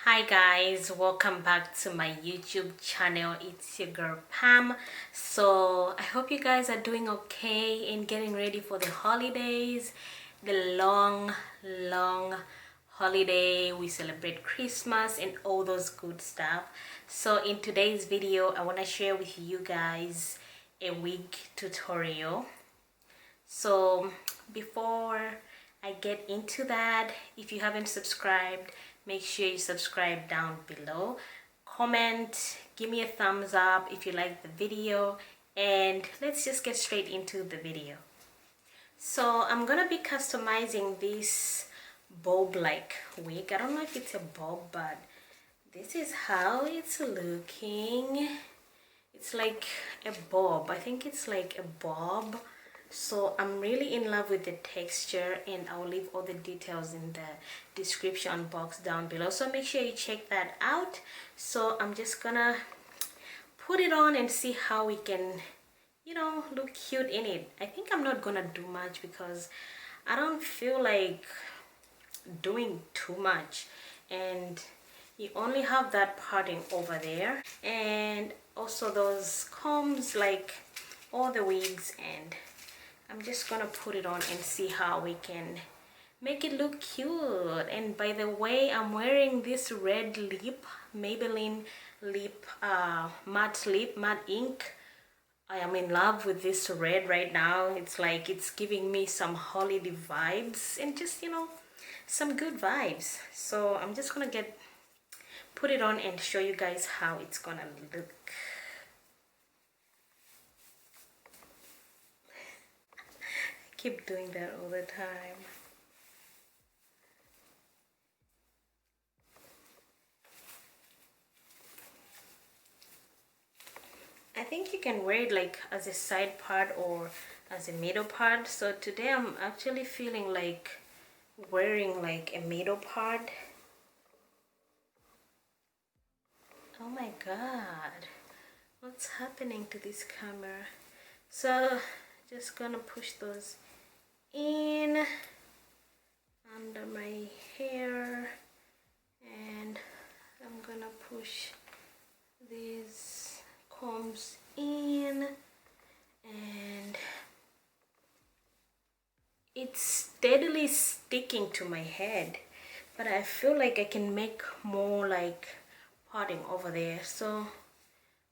Hi guys, welcome back to my YouTube channel. It's your girl Pam. So I hope you guys are doing okay and getting ready for the holidays, the long holiday. We celebrate Christmas and all those good stuff. So in today's video, I want to share with you guys a wig tutorial. So before I get into that, if you haven't subscribed, make sure you subscribe down below. Comment, give me a thumbs up if you like the video, and let's just get straight into the video. So I'm gonna be customizing this bob-like wig. I don't know if it's a bob, but this is how it's looking. It's like a bob. I think it's like a bob. So I'm really in love with the texture, and I'll leave all the details in the description box down below, so make sure you check that out. So I'm just gonna put it on and see how we can, look cute in it. I think I'm not gonna do much because I don't feel like doing too much, and you only have that parting over there, and also those combs, like all the wigs, and I'm just gonna put it on and see how we can make it look cute. And by the way, I'm wearing this red lip, Maybelline lip, matte ink. I am in love with this red right now. It's like it's giving me some holiday vibes and just, some good vibes. So I'm just gonna put it on and show you guys how it's gonna look. Keep doing that all the time. I think you can wear it like as a side part or as a middle part. So today I'm actually feeling like wearing like a middle part. Oh my god, what's happening to this camera? So just gonna push those in under my hair, and I'm gonna push these combs in, and it's steadily sticking to my head, but I feel like I can make more like parting over there. So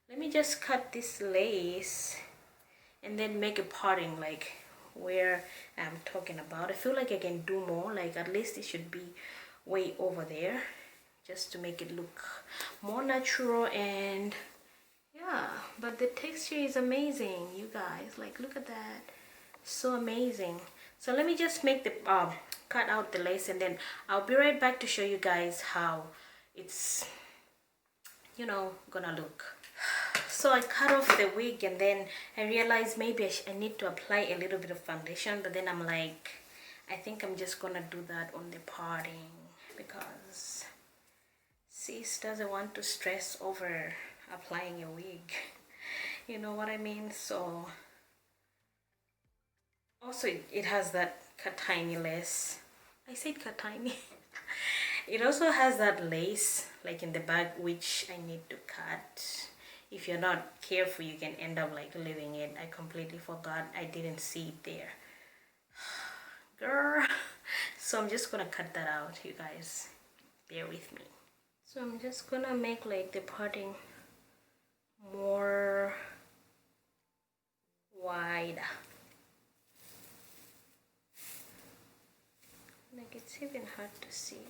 let me just cut this lace and then make a parting like where I'm talking about. I feel like I can do more, like at least it should be way over there, just to make it look more natural. And yeah, but the texture is amazing, you guys. Like, look at that, so amazing. So let me just make the cut out the lace, and then I'll be right back to show you guys how it's gonna look. So I cut off the wig, and then I realized maybe I need to apply a little bit of foundation, but then I'm like, I think I'm just gonna do that on the parting because sis doesn't want to stress over applying a wig. You know what I mean? So also it has that tiny lace. I said tiny. It also has that lace like in the back, which I need to cut. If you're not careful, you can end up like leaving it. I completely forgot. I didn't see it there. Girl. So I'm just gonna cut that out, you guys. Bear with me. So I'm just gonna make like the parting more wide. Like, it's even hard to see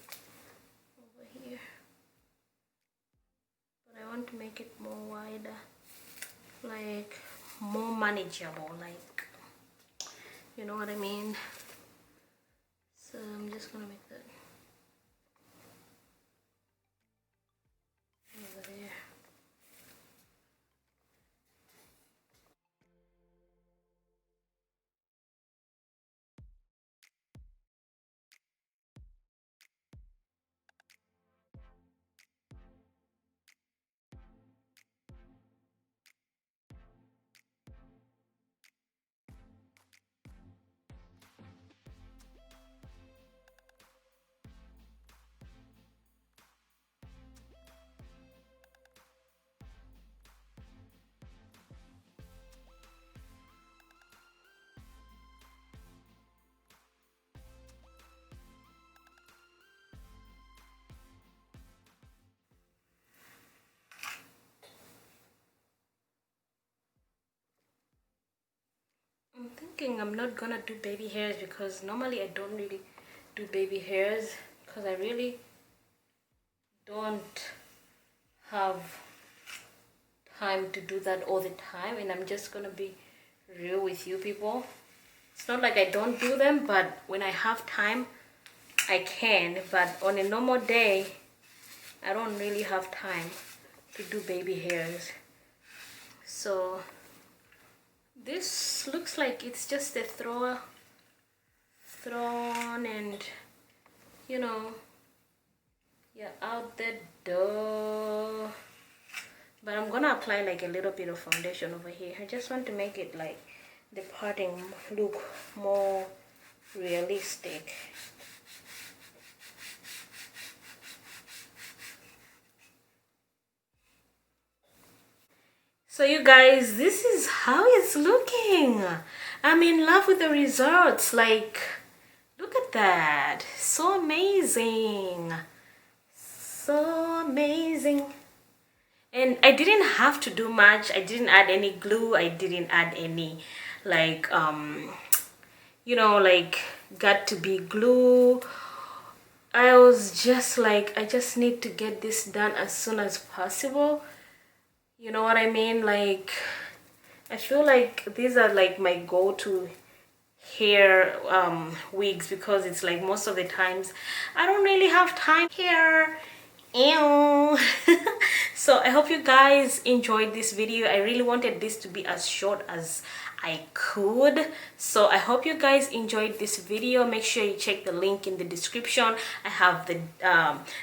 over here, but I want to make it more wider, like more manageable, like, you know what I mean? So I'm just gonna make that over there. thinking I'm not gonna do baby hairs because normally I don't really do baby hairs because I really don't have time to do that all the time, and I'm just gonna be real with you people. It's not like I don't do them, but when I have time I can, but on a normal day I don't really have time to do baby hairs. So this looks like it's just a thrown, and you know, you're out the door. But I'm gonna apply like a little bit of foundation over here. I just want to make it like the parting look more realistic. So you guys, this is how it's looking. I'm in love with the results. Like, look at that. So amazing. So amazing. And I didn't have to do much. I didn't add any glue. I didn't add any like you know, like got to be glue. I was just like, I just need to get this done as soon as possible. You know what I mean? Like, I feel like these are like my go-to hair wigs because it's like most of the times I don't really have time here. Ew. So I hope you guys enjoyed this video. I really wanted this to be as short as I could, so I hope you guys enjoyed this video. Make sure you check the link in the description. I have the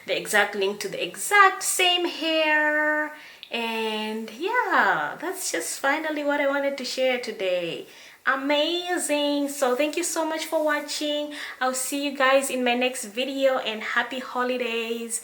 exact link to the exact same hair. And yeah, that's just finally what I wanted to share today. Amazing. So thank you so much for watching. I'll see you guys in my next video, and happy holidays.